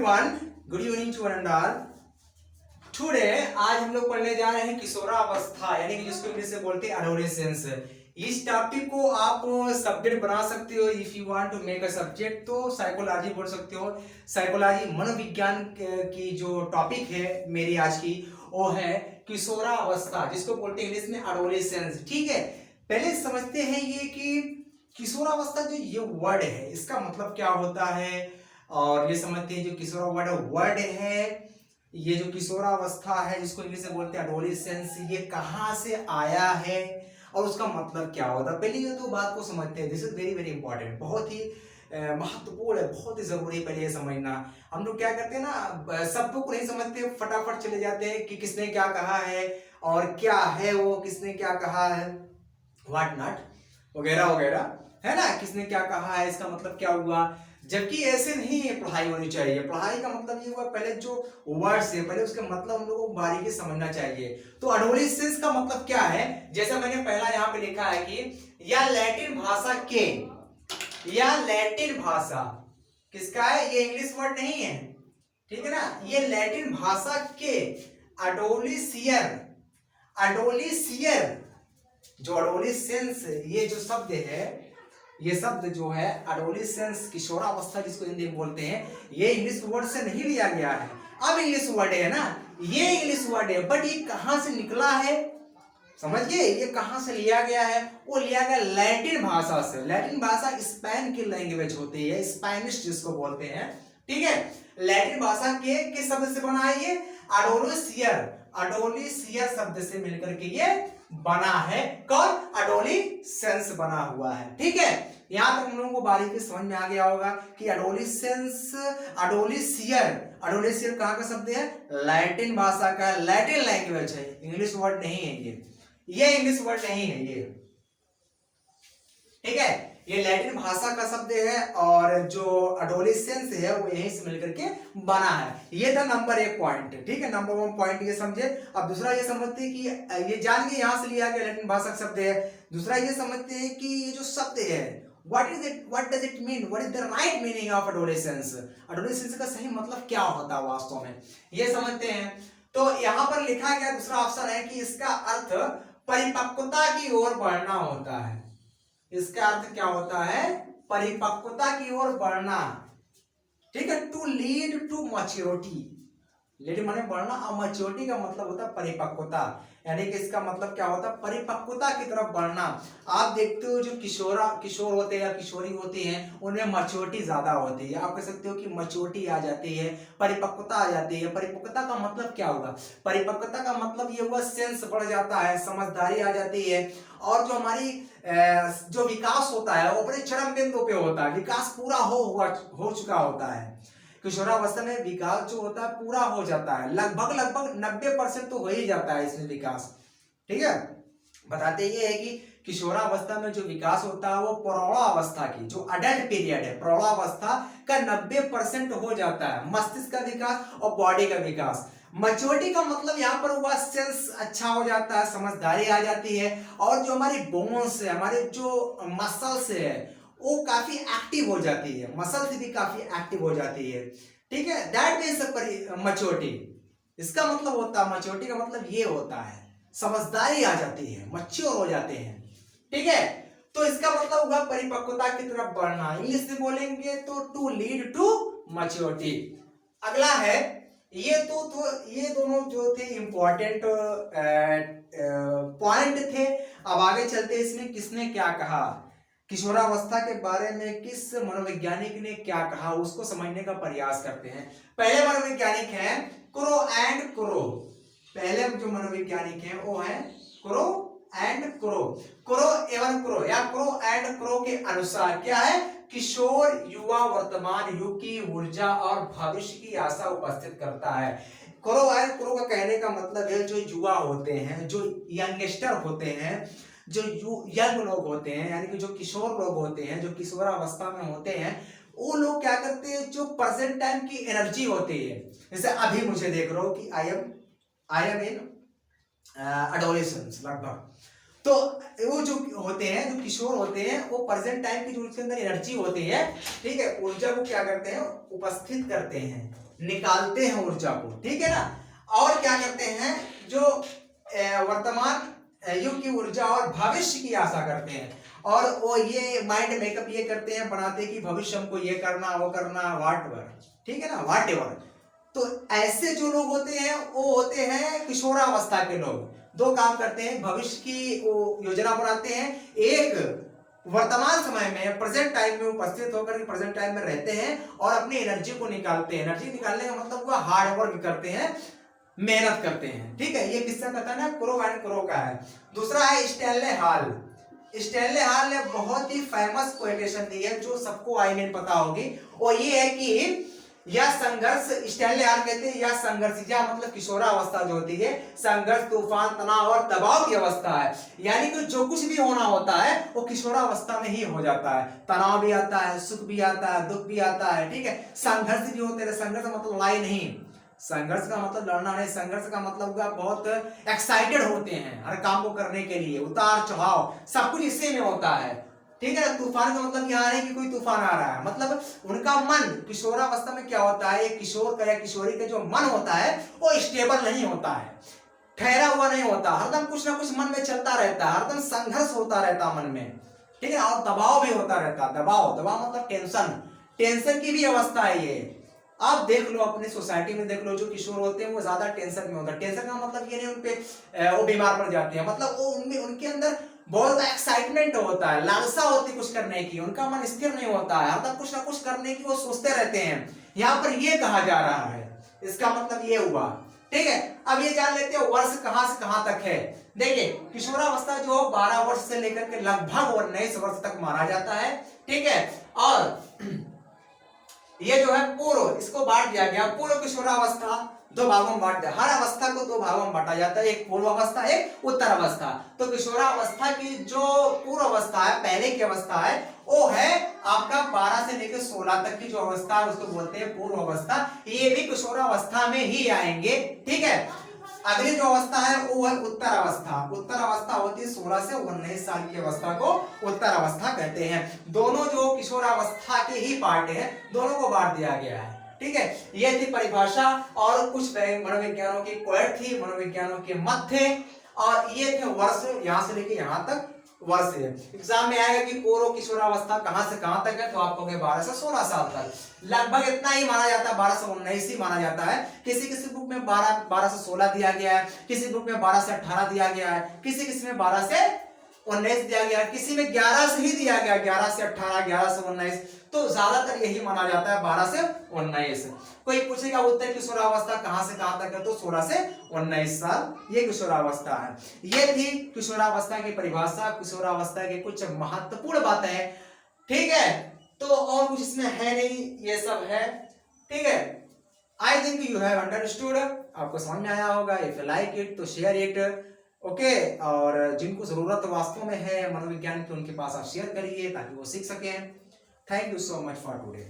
Everyone, good evening to one and all. Today आज हम लोग पढ़ने जा रहे हैं किशोरावस्था, यानी कि जिसको इंग्लिश से बोलते हैं एडोलेसेंस। इस टॉपिक को आप सब्जेक्ट बना सकते हो। If you want to make a subject तो साइकोलॉजी बोल सकते हो। साइकोलॉजी मनोविज्ञान की जो टॉपिक है मेरी आज की, वो है किशोरावस्था, जिसको बोलते हैं इंग्लिश में एडोलेसेंस। ठीक है, पहले समझते हैं ये कि किशोरावस्था जो ये वर्ड है इसका मतलब क्या होता है, और ये समझते हैं जो किशोरा वर्ड है, ये जो किशोरावस्था है जिसको इंग्लिश में बोलते हैं एडोलेसेंस, ये कहाँ से आया है और उसका मतलब क्या होता है। पहले ये तो बात को समझते हैं। This is very very important, बहुत ही महत्वपूर्ण है, बहुत ही जरूरी है पहले ये समझना। हम लोग क्या करते हैं ना, शब्दों को नहीं समझते, फटाफट चले जाते हैं कि किसने क्या कहा है और क्या है वो, किसने क्या कहा है, व्हाट नॉट वगैरह वगैरह, है ना, किसने क्या कहा है, इसका मतलब क्या हुआ। जबकि ऐसे नहीं पढ़ाई होनी चाहिए। पढ़ाई का मतलब ये हुआ पहले जो वर्ड्स है पहले उसके मतलब हम लोगों को बारीकी समझना चाहिए। तो एडोलेसेंस का मतलब क्या है, जैसा मैंने पहला यहाँ पे लिखा है कि या लैटिन भाषा के, या लैटिन भाषा किसका है, ये इंग्लिश वर्ड नहीं है, ठीक है ना, ये लैटिन भाषा के एडोलिसियर, एडोलिसियर जो एडोलेसेंस ये जो शब्द है, ये शब्द जो है एडोलेसेंस किशोरावस्था जिसको हिंदी में बोलते हैं, ये इंग्लिश वर्ड से नहीं लिया गया है। अब इंग्लिश वर्ड है ना, ये इंग्लिश वर्ड है, बट ये कहां से निकला है समझ गए, ये कहां से लिया गया है, वो लिया गया लैटिन भाषा से। लैटिन भाषा स्पेन की लैंग्वेज होती है, स्पेनिश जिसको बोलते हैं, ठीक है। लैटिन भाषा के किस शब्द से बना है ये, एडोलिसियर, एडोलिसियर शब्द से मिलकर के ये बना है। कौन, एडोलेसेंस बना हुआ है, ठीक है। यहां तक हम लोगों को बारीकी समझ में आ गया होगा कि एडोलेसेंस, एडोलिसियर, एडोलिसियर कहां का शब्द है, लैटिन भाषा का, लैटिन लैंग्वेज है, इंग्लिश वर्ड नहीं है ये इंग्लिश वर्ड नहीं है ये, ठीक है। ये लैटिन भाषा का शब्द है और जो एडोलेसेंस है वो यहीं से मिलकर के बना है। ये था नंबर 1 पॉइंट, ठीक है। नंबर 1 पॉइंट ये समझे। अब दूसरा ये समझते हैं कि ये जान के यहां से लिया गया लैटिन भाषा का शब्द है। दूसरा ये समझते हैं कि ये जो शब्द है what is it, what does it mean, what is the right meaning of adolescence, adolescence का सही मतलब क्या होता है वास्तव में, ये समझते हैं। तो यहां पर लिखा गया दूसरा ऑप्शन है कि इसका अर्थ परिपक्वता की ओर बढ़ना होता है। इसका अर्थ क्या होता है, परिपक्वता की ओर बढ़ना, ठीक है। To lead to maturity, lead माने बढ़ना, और मैच्योरिटी का मतलब होता है परिपक्वता, यानी कि इसका मतलब क्या होता है, परिपक्वता की तरफ बढ़ना। आप देखते हो जो किशोर होते हैं या किशोरी होती हैं उनमें मैच्योरिटी ज्यादा होती है। आप कह सकते हो कि मैच्योरिटी आ जाती है, परिपक्वता आ जाती है। परिपक्वता का मतलब क्या होगा, परिपक्वता का मतलब ये हुआ सेंस बढ़ जाता है, समझदारी आ जाती है, और जो हमारी जो विकास होता है वो अपने चरम बिंदु पे होता है, विकास पूरा हो चुका होता है। किशोरावस्था में विकास जो होता है पूरा हो जाता है, लगभग 90% तो हो ही जाता है इसमें विकास, ठीक है। बताते ये है कि किशोरावस्था में जो विकास होता है वो प्रौढ़ावस्था की जो अडल्ट पीरियड है, प्रौढ़ावस्था का 90% हो जाता है, मस्तिष्क का विकास और बॉडी का विकास। मैच्योरिटी का मतलब यहाँ पर हुआ सेंस अच्छा हो जाता है, समझदारी आ जाती है, और जो हमारी बोन्स है, हमारे जो मसल्स है वो काफी एक्टिव हो जाती है, मसल्स भी काफी एक्टिव हो जाती है, ठीक है। दैट मीन्स मैच्योरिटी, इसका मतलब होता है, मैच्योरिटी का मतलब ये होता है समझदारी आ जाती है, मैच्योर हो जाते हैं, ठीक है। तो इसका मतलब होगा परिपक्वता की तरफ बढ़ना। इंग्लिश में बोलेंगे तो टू लीड टू मैच्योरिटी। अगला है ये ये दोनों जो थे इंपॉर्टेंट पॉइंट थे। अब आगे चलते इसमें किसने क्या कहा, किशोरावस्था के बारे में किस मनोवैज्ञानिक ने क्या कहा उसको समझने का प्रयास करते हैं। पहले मनोवैज्ञानिक हैं क्रो एंड क्रो, पहले जो मनोवैज्ञानिक हैं वो हैं क्रो एंड क्रो, क्रो एवं क्रो या क्रो एंड क्रो के अनुसार क्या है, किशोर युवा वर्तमान युग की ऊर्जा और भविष्य की आशा उपस्थित करता है। क्रो एंड क्रो का कहने का मतलब है जो युवा होते हैं, जो यंगस्टर होते हैं, जो यंग लोग होते हैं, यानी कि जो किशोर लोग होते हैं, जो किशोरावस्था में होते हैं, वो लोग क्या करते हैं, जो प्रेजेंट टाइम की एनर्जी होती है, जैसे अभी मुझे देख रहे हो कि आई एम इन एडोलेसेंस लगभग, तो वो जो होते हैं, जो किशोर होते हैं, वो प्रेजेंट टाइम की जो उसके अंदर एनर्जी होती है, ठीक है, ऊर्जा को क्या करते हैं, उपस्थित करते हैं, निकालते हैं ऊर्जा को, ठीक है ना। और क्या करते हैं, जो वर्तमान युग की ऊर्जा और भविष्य की आशा करते हैं, और वो ये माइंड मेकअप ये करते हैं, बनाते हैं कि भविष्य हमको ये करना वो करना, व्हाटएवर, ठीक है ना, व्हाटएवर। तो ऐसे जो लोग होते हैं वो होते हैं किशोरावस्था के लोग। दो काम करते हैं, भविष्य की वो योजना बनाते हैं, एक वर्तमान समय में प्रेजेंट टाइम में उपस्थित होकर प्रेजेंट टाइम में रहते हैं और अपनी एनर्जी को निकालते हैं। एनर्जी निकालने का मतलब वो हार्ड वर्क करते हैं, मेहनत करते हैं, ठीक है। ये किसका कहता है ना, क्रो एंड क्रो का है। दूसरा है स्टैनले हॉल। स्टैनले हॉल ने बहुत ही फेमस कोटेशन दी है जो सबको आई मीन पता होगी, और ये है कि यह संघर्ष, स्टैनले हॉल कहते हैं यह संघर्ष, या मतलब किशोरावस्था जो होती है संघर्ष, तूफान, तनाव और दबाव की अवस्था है। यानी कि जो कुछ भी होना होता है वो किशोरावस्था में ही हो जाता है। तनाव भी आता है, सुख भी आता है, दुख भी आता है, ठीक है। संघर्ष भी होते हैं, संघर्ष मतलब लड़ाई नहीं, संघर्ष का मतलब लड़ना नहीं, संघर्ष का मतलब आप बहुत एक्साइटेड होते हैं हर काम को करने के लिए, उतार चढ़ाव सब कुछ इसी में होता है, ठीक है। तूफान का मतलब यहाँ है कि कोई तूफान आ रहा है, मतलब उनका मन किशोरावस्था में क्या होता है, एक किशोर का या किशोरी का जो मन होता है वो स्टेबल नहीं होता है, ठहरा हुआ नहीं होता, हरदम कुछ ना कुछ मन में चलता रहता है, हरदम संघर्ष होता रहता मन में, ठीक है। और दबाव भी होता रहता, दबाव, दबाव मतलब टेंशन, टेंशन की भी अवस्था है ये। आप देख लो अपनी सोसाइटी में, देख लो जो किशोर होते हैं वो ज्यादा टेंशन में होता है। टेंशन का मतलब ये नहीं उनपे वो बीमार पड़ जाते हैं, मतलब वो उनके अंदर बहुत एक्साइटमेंट होता है, लालसा होती है कुछ करने की, उनका मन स्थिर नहीं होता है, हरदम कुछ ना कुछ करने की वो सोचते रहते हैं। यहाँ पर ये कहा जा रहा है, इसका मतलब ये हुआ, ठीक है। अब ये जान लेते हैं वर्ष कहां से कहां तक है। देखिए किशोरावस्था जो 12 वर्ष से लेकर के लगभग 19 वर्ष तक माना जाता है, ठीक है। और ये जो है पूर्व, इसको बांट दिया गया, पूर्व किशोरावस्था दो भागों में बांट दिया, हर अवस्था को दो भागों में बांटा जाता है, एक पूर्व अवस्था, एक उत्तर अवस्था। तो किशोरावस्था की जो पूर्व अवस्था है, पहले की अवस्था है, वो है आपका 12 से लेकर 16 तक की जो अवस्था है उसको बोलते हैं पूर्व अवस्था। ये भी किशोरावस्था में ही आएंगे, ठीक है। अगली जो अवस्था है वो है उत्तर अवस्था। उत्तर अवस्था होती है 16 से 19 साल की अवस्था को उत्तर अवस्था कहते हैं। दोनों जो किशोरावस्था के ही पार्ट है, दोनों को बांट दिया गया है, ठीक है। ये थी परिभाषा, और कुछ मनोविज्ञानों की क्वेट थी, मनोविज्ञानों के मत थे, और ये थे वर्ष, यहां से लेके यहां तक वर्ष है। एग्जाम में आएगा कि पूर्व किशोरावस्था कहां से कहां तक है, तो आप कहोगे 12 से 16 साल तक, लगभग इतना ही माना जाता है, 12 से 19 ही माना जाता है। किसी किसी बुक में 12 से 16 दिया गया है, किसी बुक में 12 से 18 दिया गया है, किसी किसी में 12 से 19 दिया गया है, किसी में 11 से ही दिया गया, 11 से 18, 11 से 19, तो ज्यादातर यही माना जाता है 12 से 19। कोई पूछेगा उत्तर किशोरावस्था कहां से कहां तक है, तो 16 से 19 साल ये किशोरावस्था है। ये थी किशोरावस्था की परिभाषा, किशोरावस्था के कुछ महत्वपूर्ण बातें, ठीक है। तो और कुछ इसमें है नहीं, ये सब है, ठीक है। I think you have understood, आपको समझ में आया होगा। इफ यू लाइक इट तो शेयर इट, ओके। और जिनको जरूरत वास्तव में है मनोविज्ञान की, उनके पास आप शेयर करिए ताकि वो सीख सकें। Thank you so much for today.